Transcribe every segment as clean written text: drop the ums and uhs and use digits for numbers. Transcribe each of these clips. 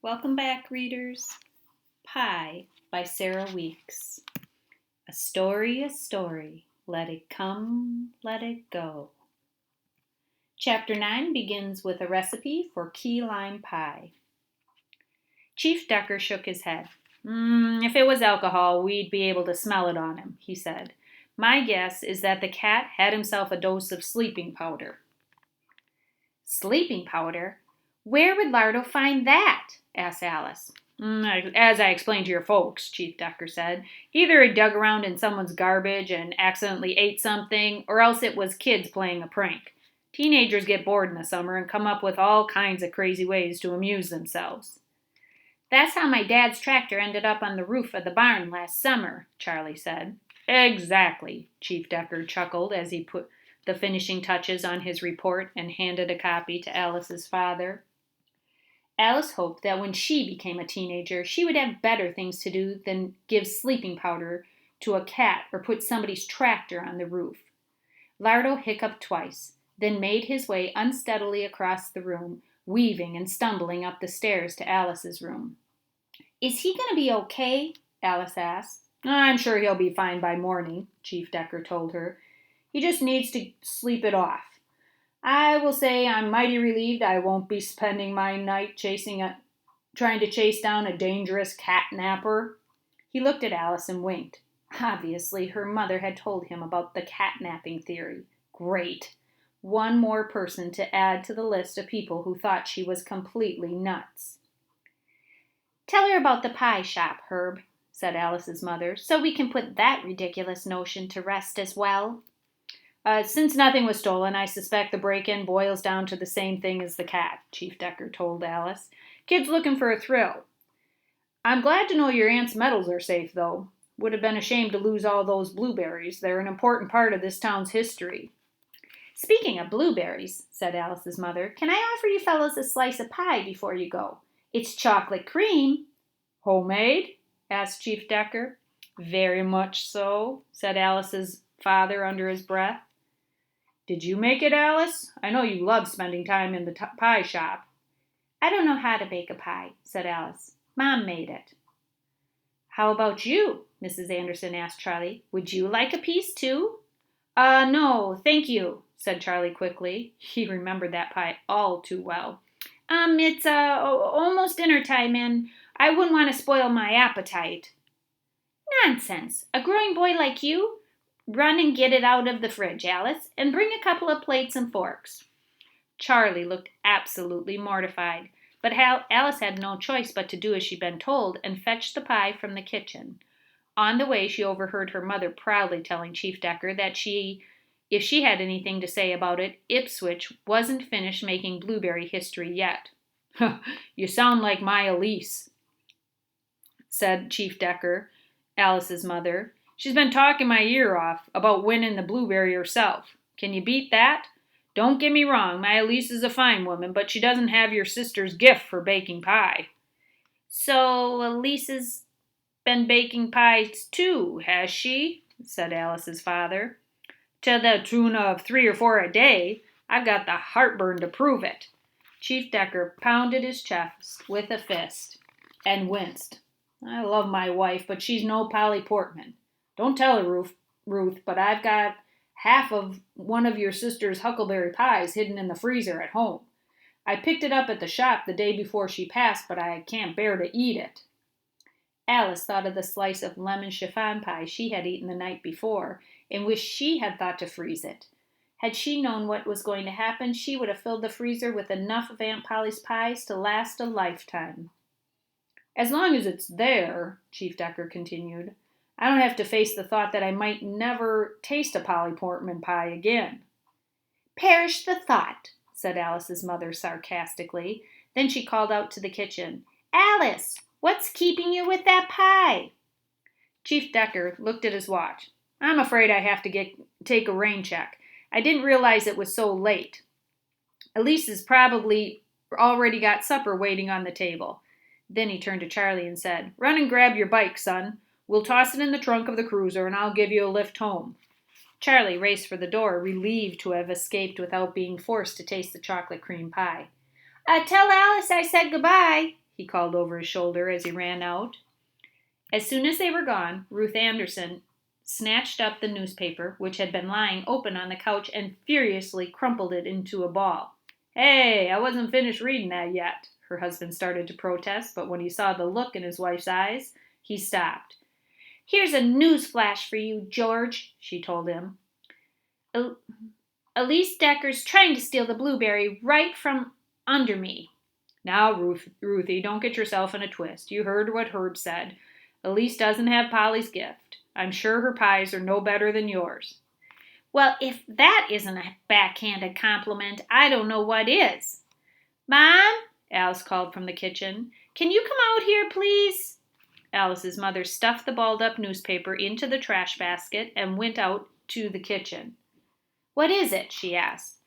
Welcome back, readers. Pie by Sarah Weeks. A story, let it come, let it go. Chapter 9 begins with a recipe for key lime pie. Chief Decker shook his head. If it was alcohol, we'd be able to smell it on him, he said. My guess is that the cat had himself a dose of sleeping powder. Sleeping powder? Where would Lardo find that? Asked Alice. As I explained to your folks, Chief Decker said, either he dug around in someone's garbage and accidentally ate something, or else it was kids playing a prank. Teenagers get bored in the summer and come up with all kinds of crazy ways to amuse themselves. That's how my dad's tractor ended up on the roof of the barn last summer, Charlie said. Exactly, Chief Decker chuckled as he put the finishing touches on his report and handed a copy to Alice's father. Alice hoped that when she became a teenager, she would have better things to do than give sleeping powder to a cat or put somebody's tractor on the roof. Lardo hiccuped twice, then made his way unsteadily across the room, weaving and stumbling up the stairs to Alice's room. Is he going to be okay? Alice asked. I'm sure he'll be fine by morning, Chief Decker told her. He just needs to sleep it off. I will say I'm mighty relieved I won't be spending my night trying to chase down a dangerous cat napper. He looked at Alice and winked. Obviously, her mother had told him about the catnapping theory. Great. One more person to add to the list of people who thought she was completely nuts. Tell her about the pie shop, Herb, said Alice's mother, so we can put that ridiculous notion to rest as well. Since nothing was stolen, I suspect the break-in boils down to the same thing as the cat, Chief Decker told Alice. Kids looking for a thrill. I'm glad to know your aunt's medals are safe, though. Would have been a shame to lose all those blueberries. They're an important part of this town's history. Speaking of blueberries, said Alice's mother, can I offer you fellows a slice of pie before you go? It's chocolate cream. Homemade? Asked Chief Decker. Very much so, said Alice's father under his breath. Did you make it, Alice? I know you love spending time in the pie shop. I don't know how to bake a pie, said Alice. Mom made it. How about you? Mrs. Anderson asked Charlie. Would you like a piece, too? No, thank you, said Charlie quickly. He remembered that pie all too well. It's almost dinner time, and I wouldn't want to spoil my appetite. Nonsense. A growing boy like you? Run and get it out of the fridge, Alice, and bring a couple of plates and forks. Charlie looked absolutely mortified, but Alice had no choice but to do as she'd been told and fetch the pie from the kitchen. On the way, she overheard her mother proudly telling Chief Decker that if she had anything to say about it, Ipswich wasn't finished making blueberry history yet. You sound like my Elise, said Chief Decker, Alice's mother. She's been talking my ear off about winning the blueberry herself. Can you beat that? Don't get me wrong, my Elise is a fine woman, but she doesn't have your sister's gift for baking pie. So Elise has been baking pies too, has she? Said Alice's father. To the tune of 3 or 4 a day. I've got the heartburn to prove it. Chief Decker pounded his chest with a fist and winced. I love my wife, but she's no Polly Portman. Don't tell her, Ruth, but I've got half of one of your sister's huckleberry pies hidden in the freezer at home. I picked it up at the shop the day before she passed, but I can't bear to eat it. Alice thought of the slice of lemon chiffon pie she had eaten the night before and wished she had thought to freeze it. Had she known what was going to happen, she would have filled the freezer with enough of Aunt Polly's pies to last a lifetime. As long as it's there, Chief Decker continued, I don't have to face the thought that I might never taste a Polly Portman pie again. Perish the thought, said Alice's mother sarcastically. Then she called out to the kitchen, Alice, what's keeping you with that pie? Chief Decker looked at his watch. I'm afraid I have to take a rain check. I didn't realize it was so late. Elise has probably already got supper waiting on the table. Then he turned to Charlie and said, Run and grab your bike, son. We'll toss it in the trunk of the cruiser, and I'll give you a lift home. Charlie raced for the door, relieved to have escaped without being forced to taste the chocolate cream pie. Tell Alice I said goodbye, he called over his shoulder as he ran out. As soon as they were gone, Ruth Anderson snatched up the newspaper, which had been lying open on the couch, and furiously crumpled it into a ball. "Hey, I wasn't finished reading that yet," her husband started to protest, but when he saw the look in his wife's eyes, he stopped. "Here's a news flash for you, George," she told him. "Elise Decker's trying to steal the blueberry right from under me." "Now, Ruthie, don't get yourself in a twist. You heard what Herb said. Elise doesn't have Polly's gift. I'm sure her pies are no better than yours." "Well, if that isn't a backhanded compliment, I don't know what is." "Mom," Alice called from the kitchen, "can you come out here, please?" Alice's mother stuffed the balled-up newspaper into the trash basket and went out to the kitchen. "What is it?" she asked.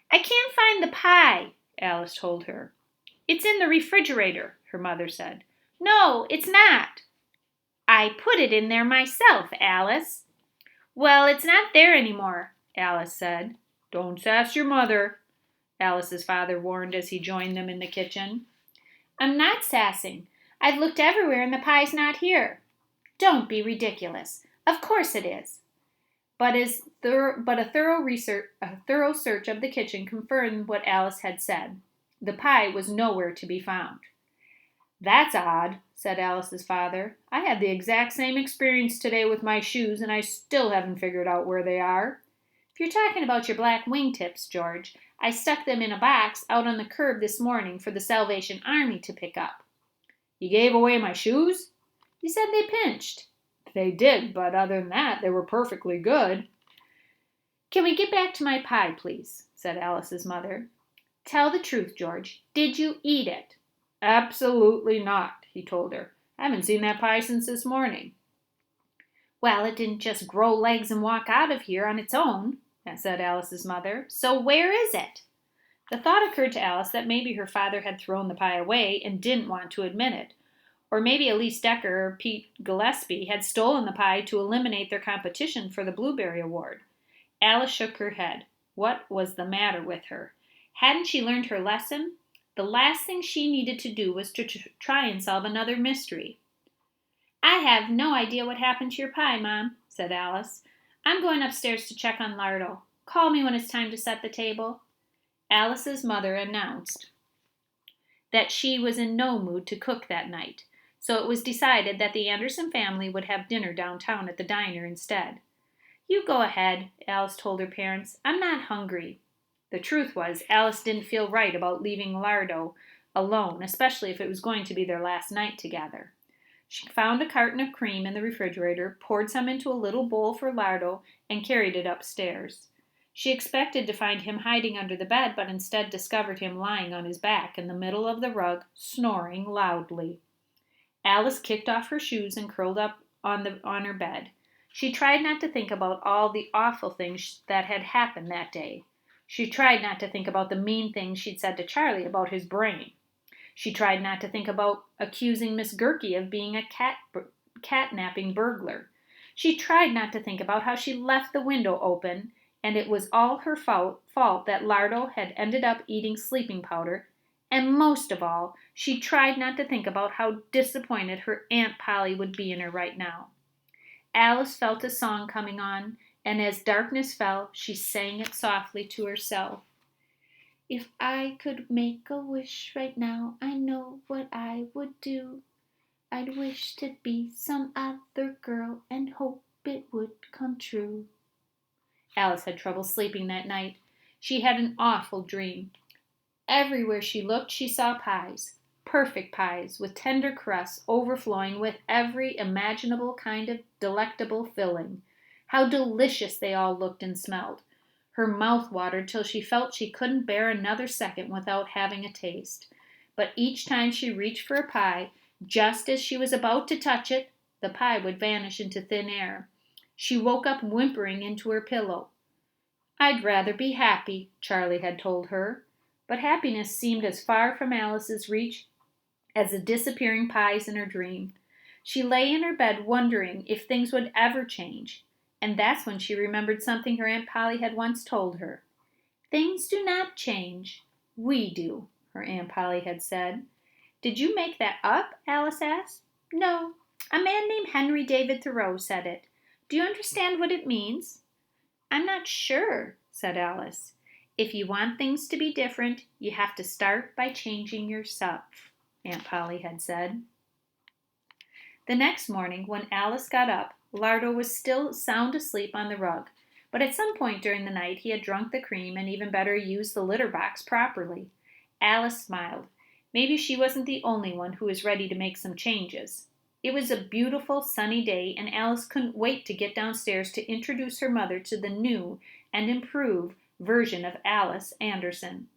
"I can't find the pie," Alice told her. "It's in the refrigerator," her mother said. "No, it's not." "I put it in there myself, Alice." "Well, it's not there anymore," Alice said. "Don't sass your mother," Alice's father warned as he joined them in the kitchen. "I'm not sassing. I've looked everywhere and the pie's not here." "Don't be ridiculous. Of course it is." But a thorough search of the kitchen confirmed what Alice had said. The pie was nowhere to be found. "That's odd," said Alice's father. "I had the exact same experience today with my shoes, and I still haven't figured out where they are." "If you're talking about your black wingtips, George, I stuck them in a box out on the curb this morning for the Salvation Army to pick up." "You gave away my shoes?" "You said they pinched." "They did, but other than that, they were perfectly good." "Can we get back to my pie, please?" said Alice's mother. "Tell the truth, George. Did you eat it?" "Absolutely not," he told her. "I haven't seen that pie since this morning." "Well, it didn't just grow legs and walk out of here on its own," said Alice's mother. "So where is it?" The thought occurred to Alice that maybe her father had thrown the pie away and didn't want to admit it. Or maybe Elise Decker or Pete Gillespie had stolen the pie to eliminate their competition for the Blueberry Award. Alice shook her head. What was the matter with her? Hadn't she learned her lesson? The last thing she needed to do was to try and solve another mystery. "I have no idea what happened to your pie, Mom," said Alice. "I'm going upstairs to check on Lardo. Call me when it's time to set the table." Alice's mother announced that she was in no mood to cook that night, so it was decided that the Anderson family would have dinner downtown at the diner instead. "You go ahead," Alice told her parents. "I'm not hungry." The truth was, Alice didn't feel right about leaving Lardo alone, especially if it was going to be their last night together. She found a carton of cream in the refrigerator, poured some into a little bowl for Lardo, and carried it upstairs. She expected to find him hiding under the bed, but instead discovered him lying on his back in the middle of the rug, snoring loudly. Alice kicked off her shoes and curled up on her bed. She tried not to think about all the awful things that had happened that day. She tried not to think about the mean things she'd said to Charlie about his brain. She tried not to think about accusing Miss Gerke of being a catnapping burglar. She tried not to think about how she left the window open, and it was all her fault that Lardo had ended up eating sleeping powder. And most of all, she tried not to think about how disappointed her Aunt Polly would be in her right now. Alice felt a song coming on, and as darkness fell, she sang it softly to herself. "If I could make a wish right now, I know what I would do. I'd wish to be some other girl and hope it would come true." Alice had trouble sleeping that night. She had an awful dream. Everywhere she looked, she saw pies. Perfect pies, with tender crusts overflowing with every imaginable kind of delectable filling. How delicious they all looked and smelled. Her mouth watered till she felt she couldn't bear another second without having a taste. But each time she reached for a pie, just as she was about to touch it, the pie would vanish into thin air. She woke up whimpering into her pillow. "I'd rather be happy," Charlie had told her. But happiness seemed as far from Alice's reach as the disappearing pies in her dream. She lay in her bed wondering if things would ever change. And that's when she remembered something her Aunt Polly had once told her. "Things do not change. We do," her Aunt Polly had said. Did you make that up? Alice asked. No, a man named Henry David Thoreau said it. Do you understand what it means? I'm not sure, said Alice. If you want things to be different, you have to start by changing yourself, Aunt Polly had said. The next morning, when Alice got up, Lardo was still sound asleep on the rug, but at some point during the night he had drunk the cream and even better used the litter box properly. Alice smiled. Maybe she wasn't the only one who was ready to make some changes. It was a beautiful sunny day, and Alice couldn't wait to get downstairs to introduce her mother to the new and improved version of Alice Anderson.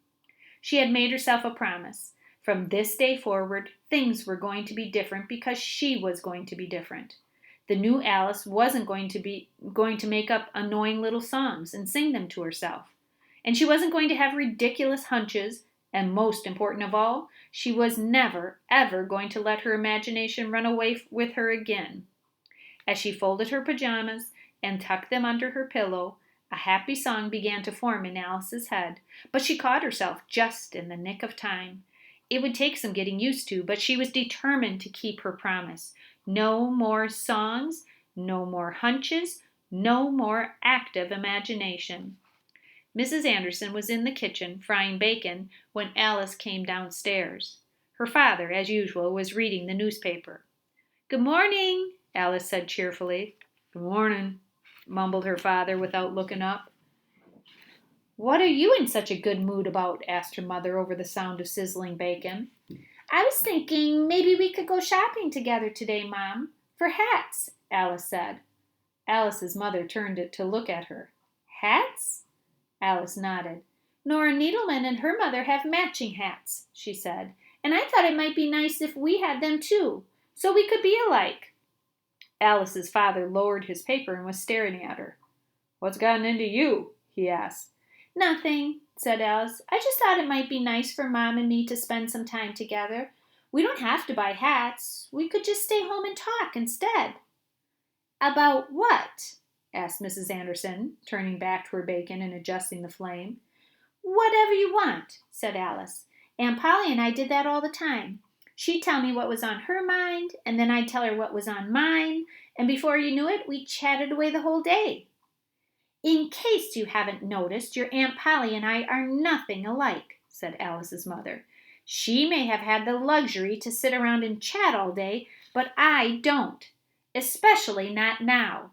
She had made herself a promise. From this day forward, things were going to be different because she was going to be different. The new Alice wasn't going to make up annoying little songs and sing them to herself. And she wasn't going to have ridiculous hunches, and most important of all, she was never, ever going to let her imagination run away with her again. As she folded her pajamas and tucked them under her pillow, a happy song began to form in Alice's head, but she caught herself just in the nick of time. It would take some getting used to, but she was determined to keep her promise. No more songs, no more hunches, no more active imagination. Mrs. Anderson was in the kitchen frying bacon when Alice came downstairs. Her father, as usual, was reading the newspaper. "Good morning," Alice said cheerfully. "Good morning," mumbled her father without looking up. "What are you in such a good mood about?" asked her mother over the sound of sizzling bacon. "I was thinking maybe we could go shopping together today, Mom, for hats," Alice said. Alice's mother turned to look at her. "Hats?" Alice nodded. "Nora Needleman and her mother have matching hats," she said, "and I thought it might be nice if we had them too, so we could be alike." Alice's father lowered his paper and was staring at her. "What's gotten into you?" he asked. "Nothing," said Alice. "I just thought it might be nice for Mom and me to spend some time together. We don't have to buy hats. We could just stay home and talk instead." "About what?" asked Mrs. Anderson, turning back to her bacon and adjusting the flame. "Whatever you want," said Alice. "Aunt Polly and I did that all the time. She'd tell me what was on her mind, and then I'd tell her what was on mine, and before you knew it, we chatted away the whole day." "In case you haven't noticed, your Aunt Polly and I are nothing alike," said Alice's mother. "She may have had the luxury to sit around and chat all day, but I don't. Especially not now."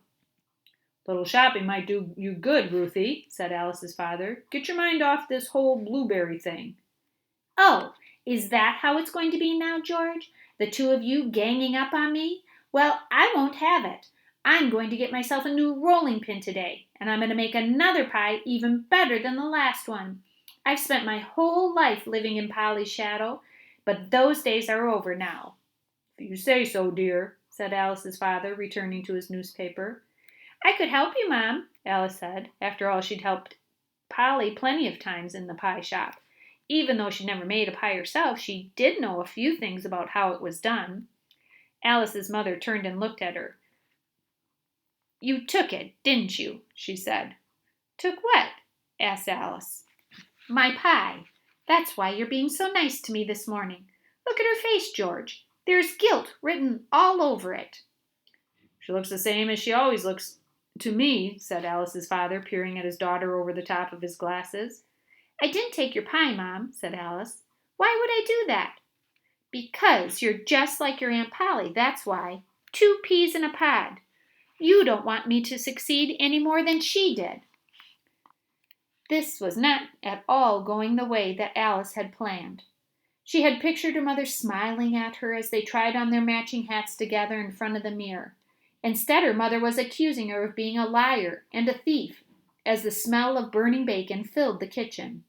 "Little shopping might do you good, Ruthie," said Alice's father. "Get your mind off this whole blueberry thing." "Oh, is that how it's going to be now, George? The two of you ganging up on me? Well, I won't have it. I'm going to get myself a new rolling pin today, and I'm going to make another pie even better than the last one. I've spent my whole life living in Polly's shadow, but those days are over now." "If you say so, dear," said Alice's father, returning to his newspaper. "I could help you, Mom," Alice said. After all, she'd helped Polly plenty of times in the pie shop. Even though she never made a pie herself, she did know a few things about how it was done. Alice's mother turned and looked at her. "You took it, didn't you?" she said. "Took what?" asked Alice. "My pie. That's why you're being so nice to me this morning. Look at her face, George. There's guilt written all over it." "She looks the same as she always looks to me," said Alice's father, peering at his daughter over the top of his glasses. "I didn't take your pie, Mom," said Alice. "Why would I do that?" "Because you're just like your Aunt Polly, that's why. 2 peas in a pod. You don't want me to succeed any more than she did." This was not at all going the way that Alice had planned. She had pictured her mother smiling at her as they tried on their matching hats together in front of the mirror. Instead, her mother was accusing her of being a liar and a thief, as the smell of burning bacon filled the kitchen.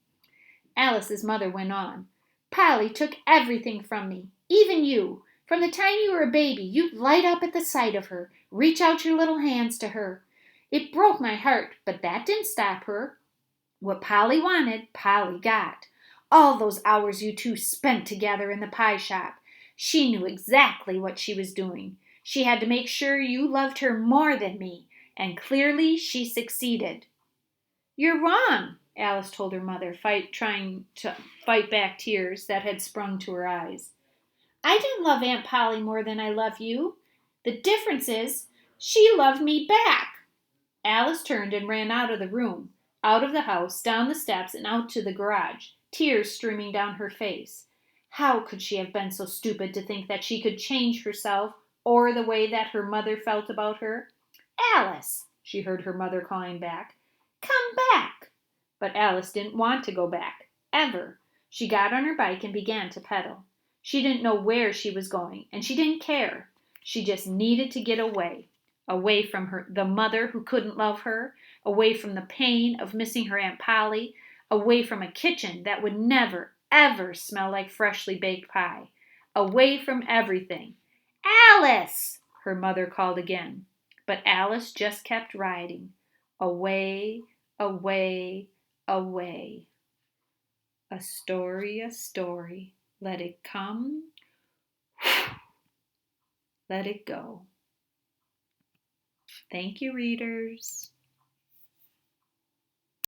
Alice's mother went on. "Polly took everything from me, even you. From the time you were a baby, you'd light up at the sight of her, reach out your little hands to her. It broke my heart, but that didn't stop her. What Polly wanted, Polly got. All those hours you two spent together in the pie shop. She knew exactly what she was doing. She had to make sure you loved her more than me, and clearly she succeeded." "You're wrong," Alice told her mother, trying to fight back tears that had sprung to her eyes. I didn't love Aunt Polly more than I love you. The difference is, she loved me back. Alice turned and ran out of the room, out of the house, down the steps, and out to the garage, tears streaming down her face. How could she have been so stupid to think that she could change herself or the way that her mother felt about her? Alice, she heard her mother calling back. Come back. But Alice didn't want to go back, ever. She got on her bike and began to pedal. She didn't know where she was going, and she didn't care. She just needed to get away. Away from the mother who couldn't love her, away from the pain of missing her Aunt Polly, away from a kitchen that would never, ever smell like freshly baked pie, away from everything. Alice! Her mother called again. But Alice just kept riding. Away, away, away. A story. Let it come, let it go. Thank you, readers.